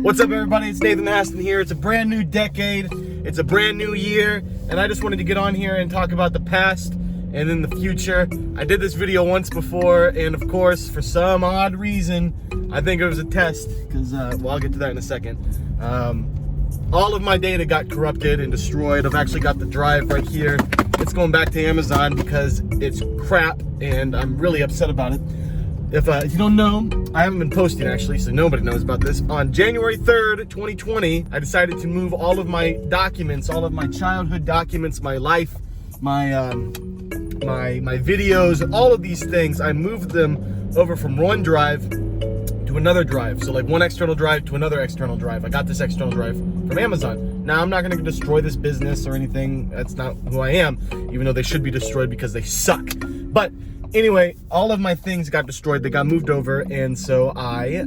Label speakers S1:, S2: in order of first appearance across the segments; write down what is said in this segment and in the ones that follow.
S1: What's up, everybody? It's Nathan Haston here. It's a brand new decade. It's a brand new year, and I just wanted to get on here and talk about the past and then the future. I did this video once before, and of course, for some odd reason, I think it was a test, because, well, I'll get to that in a second. All of my data got corrupted and destroyed. I've actually got the drive right here. It's going back to Amazon because it's crap, and I'm really upset about it. If you don't know, I haven't been posting actually, so nobody knows about this. On January 3rd, 2020, I decided to move all of my documents, all of my childhood documents, my life, my videos, all of these things. I moved them over from one drive to another drive. So like one external drive to another external drive. I got this external drive from Amazon. Now I'm not gonna destroy this business or anything. That's not who I am, even though they should be destroyed because they suck. But anyway, all of my things got destroyed. They got moved over, and so I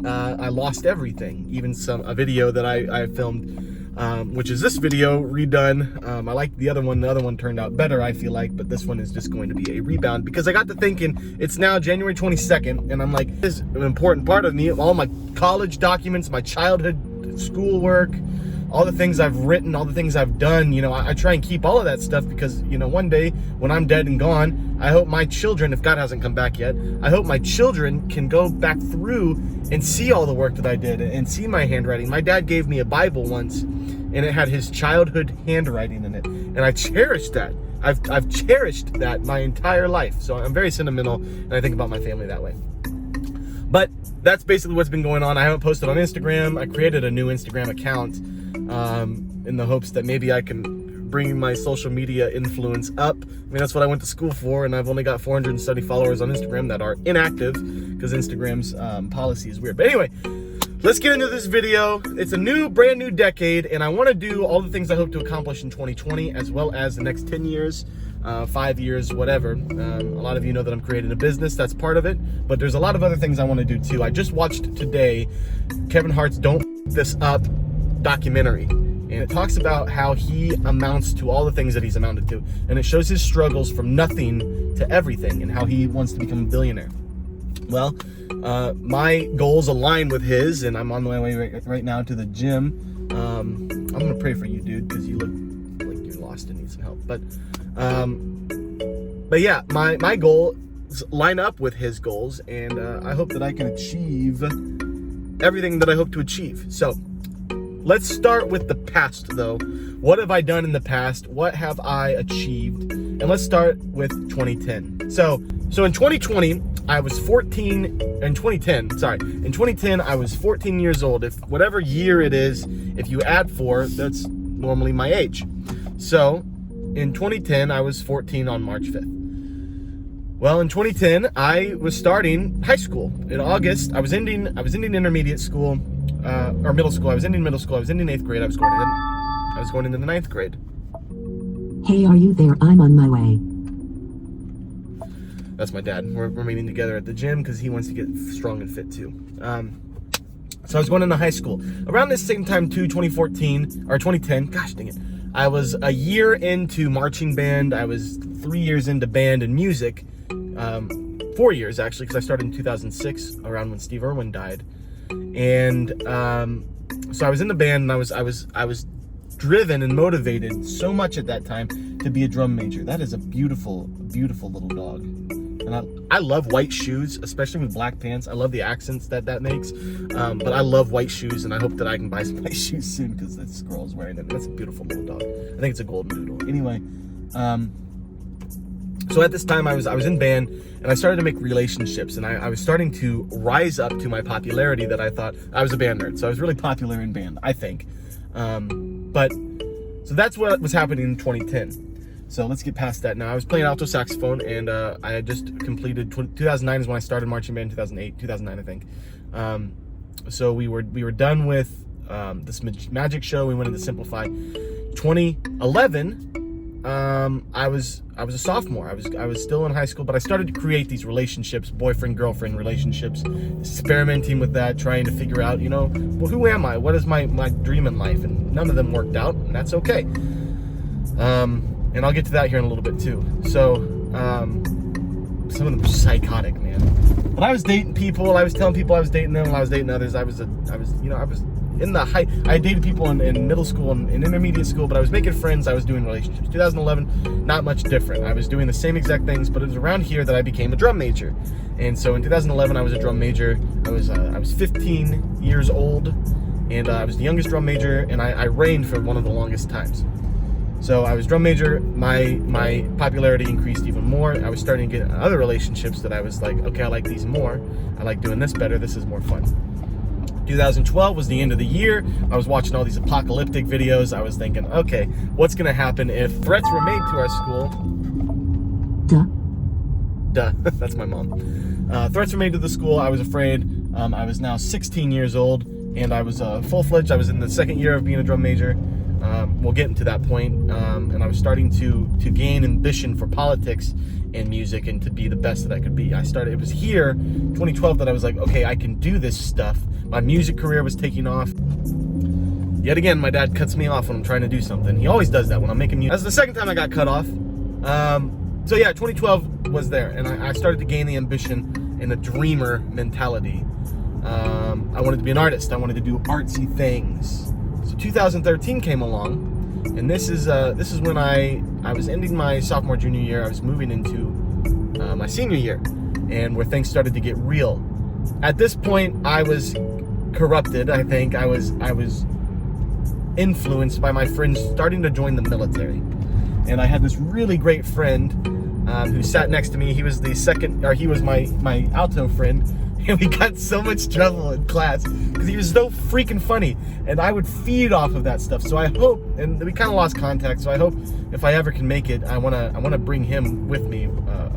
S1: lost everything, even a video that I filmed, which is this video redone. I like the other one. The other one turned out better, I feel like, but this one is just going to be a rebound because I got to thinking, it's now January 22nd, and I'm like, this is an important part of me. All my college documents, my childhood schoolwork, all the things I've written, all the things I've done, you know, I try and keep all of that stuff because, you know, one day when I'm dead and gone, I hope my children, if God hasn't come back yet, I hope my children can go back through and see all the work that I did and see my handwriting. My dad gave me a Bible once, and it had his childhood handwriting in it, and I cherished that. I've cherished that my entire life. So I'm very sentimental, and I think about my family that way. But that's basically what's been going on. I haven't posted on Instagram. I created a new Instagram account in the hopes that maybe I can bring my social media influence up. I mean, that's what I went to school for, and I've only got 470 followers on Instagram that are inactive because Instagram's policy is weird. But anyway, let's get into this video. It's a brand new decade, and I want to do all the things I hope to accomplish in 2020 as well as the next 10 years, 5 years, whatever. A lot of you know that I'm creating a business. That's part of it, but there's a lot of other things I want to do too. I just watched today Kevin Hart's Don't F This Up documentary, and it talks about how he amounts to all the things that he's amounted to, and it shows his struggles from nothing to everything and how he wants to become a billionaire. Well, my goals align with his, and I'm on my way right now to the gym. I'm gonna pray for you, dude, because you look like you're lost and need some help. But yeah, my goals line up with his goals, and I hope that I can achieve everything that I hope to achieve. So let's start with the past, though. What have I done in the past? What have I achieved? And let's start with 2010. So in 2020, I was 14, in 2010, I was 14 years old. If whatever year it is, if you add 4, that's normally my age. So in 2010, I was 14 on March 5th. Well, in 2010, I was starting high school. In August, I was ending intermediate school, or middle school. I was ending middle school. I was ending 8th grade. I was going into the 9th grade.
S2: Hey, are you there? I'm on my way.
S1: That's my dad. We're meeting together at the gym because he wants to get strong and fit too. So I was going into high school. Around this same time too, 2014, or 2010, gosh dang it. I was a year into marching band. I was 3 years into band and music. 4 years actually, because I started in 2006, around when Steve Irwin died. And so I was in the band, and I was driven and motivated so much at that time to be a drum major. That is a beautiful, beautiful little dog. And I love white shoes, especially with black pants. I love the accents that makes. But I love white shoes, and I hope that I can buy some white shoes soon because that squirrel is wearing them. That's a beautiful little dog. I think it's a golden doodle. Anyway, so at this time I was in band, and I started to make relationships, and I was starting to rise up to my popularity that I thought. I was a band nerd, so I was really popular in band, I think. So that's what was happening in 2010. So let's get past that now. I was playing alto saxophone, and I had just completed 2009 is when I started marching band. 2009 I think. So we were done with this magic show. We went into Simplify. 2011. I was a sophomore. I was still in high school, but I started to create these relationships, boyfriend-girlfriend relationships, experimenting with that, trying to figure out, you know, well, who am I? What is my dream in life? And none of them worked out, and that's okay. And I'll get to that here in a little bit too. So, some of them are psychotic, man. But I was dating people. I was telling people I was dating them. I was dating others. I was in the height. I dated people in middle school and in intermediate school, but I was making friends. I was doing relationships. 2011, not much different. I was doing the same exact things, but it was around here that I became a drum major. And so in 2011, I was a drum major. I was 15 years old, and I was the youngest drum major, and I reigned for one of the longest times. So I was drum major, my popularity increased even more. I was starting to get other relationships that I was like, okay, I like these more. I like doing this better. This is more fun. 2012 was the end of the year. I was watching all these apocalyptic videos. I was thinking, okay, what's gonna happen if threats were made to our school? Duh, that's my mom. Threats were made to the school. I was afraid. I was now 16 years old, and I was full-fledged. I was in the second year of being a drum major. We'll get into that point. And I was starting to gain ambition for politics and music and to be the best that I could be. It was here, 2012, that I was like, okay, I can do this stuff. My music career was taking off. Yet again, my dad cuts me off when I'm trying to do something. He always does that when I'm making music. That's the second time I got cut off. So yeah, 2012 was there, and I started to gain the ambition and the dreamer mentality. I wanted to be an artist. I wanted to do artsy things. So 2013 came along, and this is when I was ending my sophomore junior year. I was moving into my senior year, and where things started to get real. At this point, I was corrupted. I think I was influenced by my friends starting to join the military, and I had this really great friend who sat next to me. He was he was my alto friend. And we got so much trouble in class because he was so freaking funny, and I would feed off of that stuff. So I hope, and we kind of lost contact. So I hope if I ever can make it, I wanna bring him with me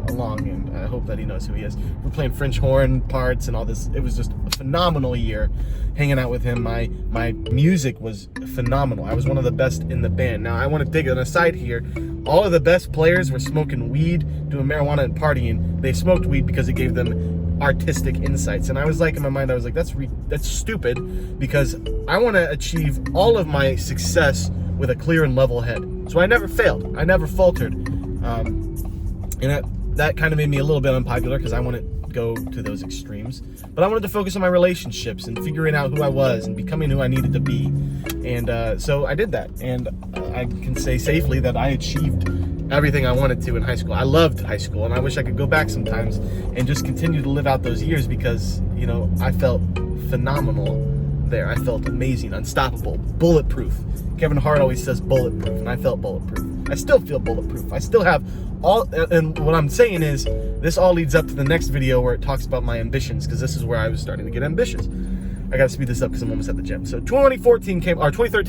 S1: along, and I hope that he knows who he is. We're playing French horn parts and all this. It was just a phenomenal year hanging out with him. My music was phenomenal. I was one of the best in the band. Now I want to dig an aside here. All of the best players were smoking weed, doing marijuana, and partying. They smoked weed because it gave them artistic insights, and I was like, in my mind, I was like, that's stupid, because I want to achieve all of my success with a clear and level head. So I never failed, I never faltered, and that kind of made me a little bit unpopular because I wouldn't go to those extremes. But I wanted to focus on my relationships and figuring out who I was and becoming who I needed to be, and so I did that, and I can say safely that I achieved everything I wanted to in high school. I loved high school, and I wish I could go back sometimes and just continue to live out those years, because, you know, I felt phenomenal there. I felt amazing, unstoppable, bulletproof. Kevin Hart always says bulletproof, and I felt bulletproof. I still feel bulletproof. I still have all, and what I'm saying is, this all leads up to the next video where it talks about my ambitions, because this is where I was starting to get ambitious. I gotta speed this up because I'm almost at the gym. So 2013,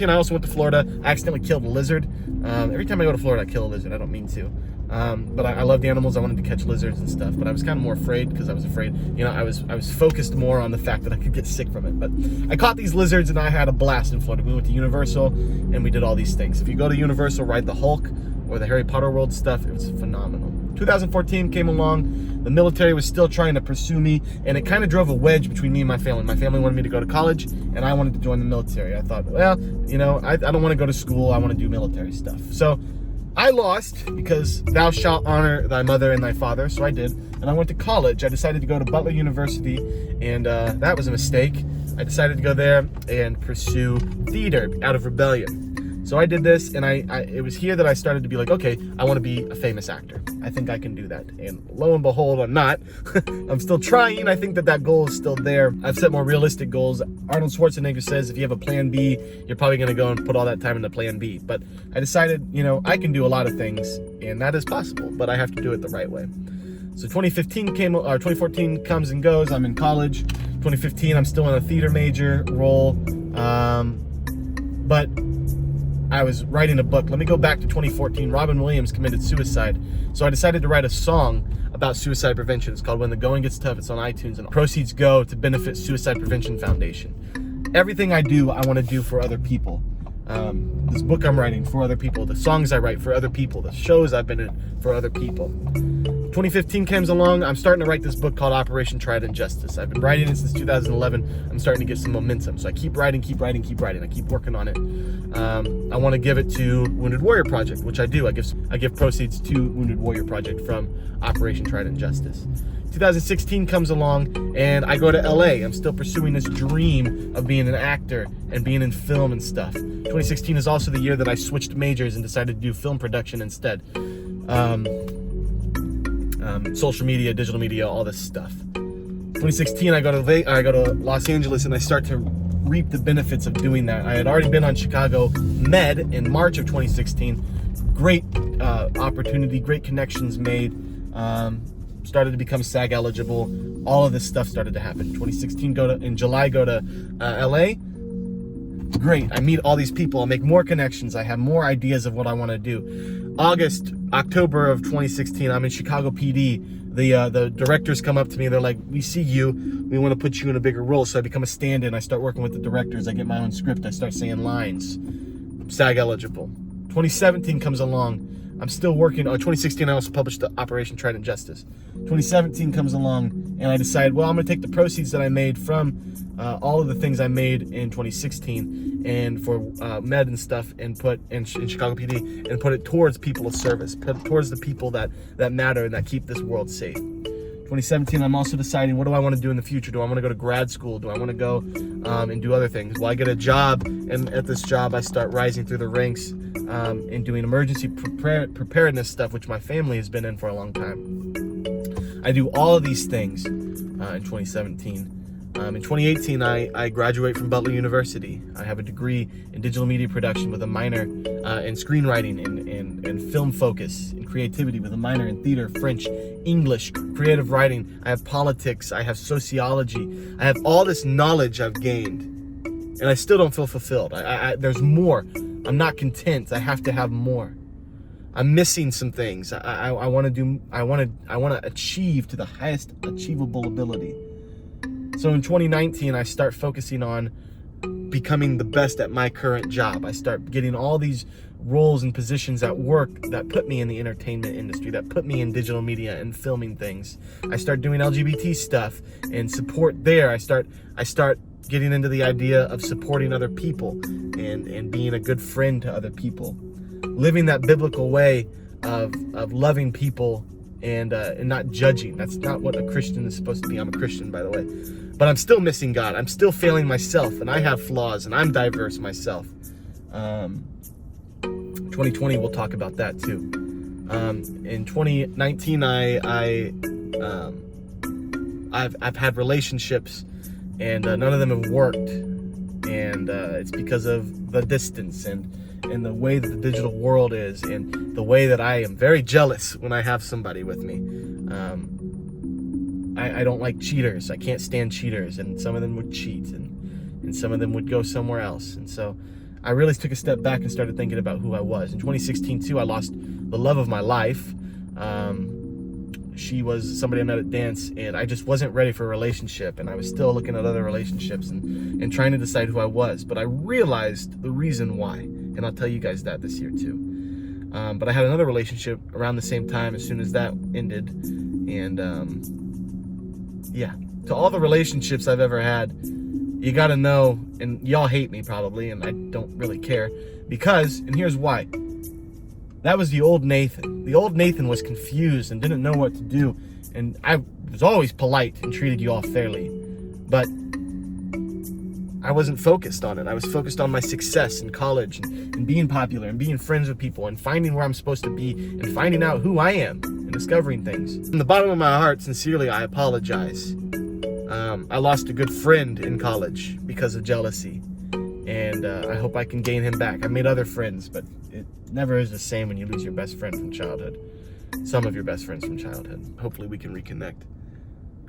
S1: I also went to Florida. I accidentally killed a lizard. Every time I go to Florida, I kill a lizard. I don't mean to. But I love the animals. I wanted to catch lizards and stuff, but I was kind of more afraid because I was afraid, you know, I was focused more on the fact that I could get sick from it. But I caught these lizards and I had a blast in Florida. We went to Universal and we did all these things. If you go to Universal, ride the Hulk or the Harry Potter World stuff, it was phenomenal. 2014 came along. The military was still trying to pursue me, and it kind of drove a wedge between me and my family. My family wanted me to go to college, and I wanted to join the military. I thought, well, you know, I don't want to go to school. I want to do military stuff. So I lost, because thou shalt honor thy mother and thy father. So I did, and I went to college. I decided to go to Butler University, and that was a mistake. I decided to go there and pursue theater out of rebellion. So I did this, and it was here that I started to be like, okay, I want to be a famous actor. I think I can do that. And lo and behold, I'm not. I'm still trying. I think that goal is still there. I've set more realistic goals. Arnold Schwarzenegger says if you have a plan B, you're probably going to go and put all that time into plan B. But I decided, you know, I can do a lot of things, and that is possible, but I have to do it the right way. So 2014 comes and goes. I'm in college. 2015, I'm still in a theater major role. But I was writing a book. Let me go back to 2014. Robin Williams committed suicide. So I decided to write a song about suicide prevention. It's called When the Going Gets Tough. It's on iTunes, and proceeds go to benefit Suicide Prevention Foundation. Everything I do, I want to do for other people. This book I'm writing for other people. The songs I write for other people. The shows I've been in for other people. 2015 comes along. I'm starting to write this book called Operation Trident and Justice. I've been writing it since 2011. I'm starting to get some momentum. So I keep writing. I keep working on it. I want to give it to Wounded Warrior Project, which I do. I give proceeds to Wounded Warrior Project from Operation Trident and Justice. 2016 comes along and I go to LA. I'm still pursuing this dream of being an actor and being in film and stuff. 2016 is also the year that I switched majors and decided to do film production instead. Social media, digital media, all this stuff. 2016, I go to Los Angeles and I start to reap the benefits of doing that. I had already been on Chicago Med in March of 2016. Great opportunity, great connections made. Started to become SAG eligible. All of this stuff started to happen. 2016, in July, go to LA. Great, I meet all these people. I make more connections. I have more ideas of what I want to do. October of 2016, I'm in Chicago PD. The directors come up to me. They're like, we see you. We want to put you in a bigger role. So I become a stand-in. I start working with the directors. I get my own script. I start saying lines. SAG eligible. 2017 comes along. I'm still working. 2016, I also published the Operation Trident and Justice. 2017 comes along, and I decide, well, I'm going to take the proceeds that I made from all of the things I made in 2016 and for Med and stuff, and put in Chicago PD, and put it towards people of service, put it towards the people that matter and that keep this world safe. 2017, I'm also deciding, what do I want to do in the future? Do I want to go to grad school? Do I want to go and do other things? Well, I get a job, and at this job, I start rising through the ranks and doing emergency preparedness stuff, which my family has been in for a long time. I do all of these things in 2017. In 2018, I graduate from Butler University. I have a degree in digital media production with a minor in screenwriting and film focus and creativity with a minor in theater, French, English, creative writing. I have politics. I have sociology. I have all this knowledge I've gained, and I still don't feel fulfilled. There's more. I'm not content. I have to have more. I'm missing some things. I want to achieve to the highest achievable ability. So in 2019, I start focusing on becoming the best at my current job. I start getting all these roles and positions at work that put me in the entertainment industry, that put me in digital media and filming things. I start doing LGBT stuff and support there. I start getting into the idea of supporting other people and being a good friend to other people. Living that biblical way of loving people and not judging. That's not what a Christian is supposed to be. I'm a Christian, by the way. But I'm still missing God. I'm still failing myself, and I have flaws, and I'm diverse myself. 2020, we'll talk about that too. In 2019, I've had relationships, and none of them have worked, and it's because of the distance and the way that the digital world is, and the way that I am very jealous when I have somebody with me. I don't like cheaters. I can't stand cheaters, and some of them would cheat, and some of them would go somewhere else. And so I really took a step back and started thinking about who I was. In 2016 too, I lost the love of my life. She was somebody I met at dance, and I just wasn't ready for a relationship, and I was still looking at other relationships and trying to decide who I was. But I realized the reason why, and I'll tell you guys that this year too. But I had another relationship around the same time as soon as that ended, and yeah, to all the relationships I've ever had, you gotta know, and y'all hate me probably, and I don't really care, because, and here's why. That was the old Nathan. The old Nathan was confused and didn't know what to do, and I was always polite and treated you all fairly, but I wasn't focused on it. I was focused on my success in college and being popular and being friends with people and finding where I'm supposed to be and finding out who I am and discovering things. From the bottom of my heart, sincerely, I apologize. I lost a good friend in college because of jealousy, and I hope I can gain him back. I made other friends, but it never is the same when you lose your best friend from childhood. Some of your best friends from childhood. Hopefully we can reconnect.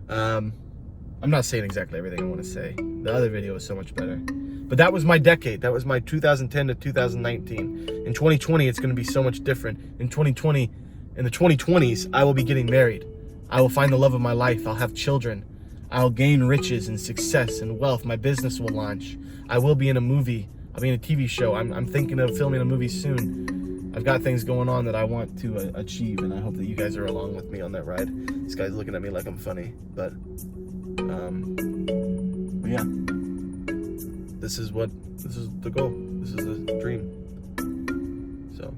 S1: I'm not saying exactly everything I want to say. The other video was so much better. But that was my decade. That was my 2010 to 2019. In 2020, it's going to be so much different. In 2020, in the 2020s, I will be getting married. I will find the love of my life. I'll have children. I'll gain riches and success and wealth. My business will launch. I will be in a movie. I'll be in a TV show. I'm thinking of filming a movie soon. I've got things going on that I want to achieve, and I hope that you guys are along with me on that ride. This guy's looking at me like I'm funny, but yeah, this is the goal. This is the dream. So.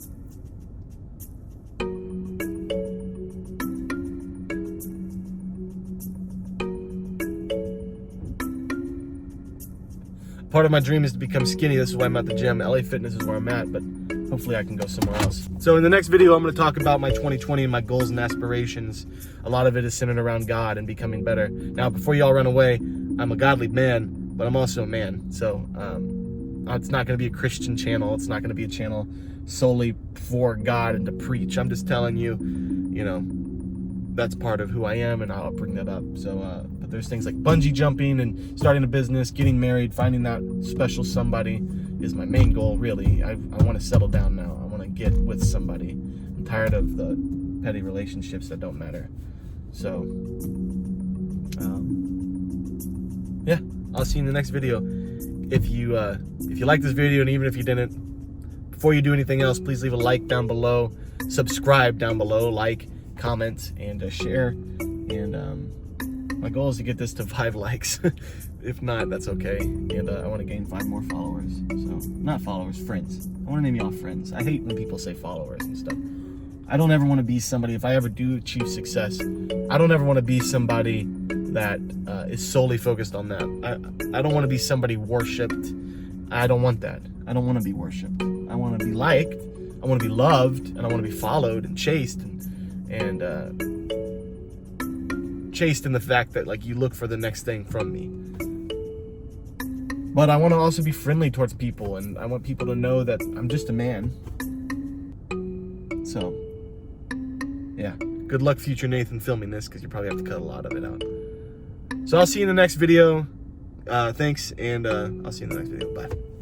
S1: Part of my dream is to become skinny. This is why I'm at the gym. LA Fitness is where I'm at, but hopefully I can go somewhere else. So in the next video, I'm going to talk about my 2020 and my goals and aspirations. A lot of it is centered around God and becoming better. Now, before y'all run away, I'm a godly man, but I'm also a man. So it's not going to be a Christian channel. It's not going to be a channel solely for God and to preach. I'm just telling you, you know, that's part of who I am, and I'll bring that up. So, but there's things like bungee jumping and starting a business, getting married, finding that special somebody is my main goal, really. I want to settle down now. I want to get with somebody. I'm tired of the petty relationships that don't matter. So, yeah, I'll see you in the next video. If you like this video, and even if you didn't, before you do anything else, please leave a like down below, subscribe down below, like, comment, and share. And my goal is to get this to 5 likes. If not, that's okay. And I want to gain 5 more followers. So, not followers, friends. I want to name you all friends. I hate when people say followers and stuff. I don't ever want to be somebody, if I ever do achieve success, I don't ever want to be somebody that is solely focused on that. I don't want to be somebody worshipped. I don't want that. I don't want to be worshipped. I want to be liked. I want to be loved, and I want to be followed and chased, and chased in the fact that, like, you look for the next thing from me. But I want to also be friendly towards people, and I want people to know that I'm just a man. So, yeah. Good luck, future Nathan, filming this, because you probably have to cut a lot of it out. So I'll see you in the next video. Thanks, and I'll see you in the next video. Bye.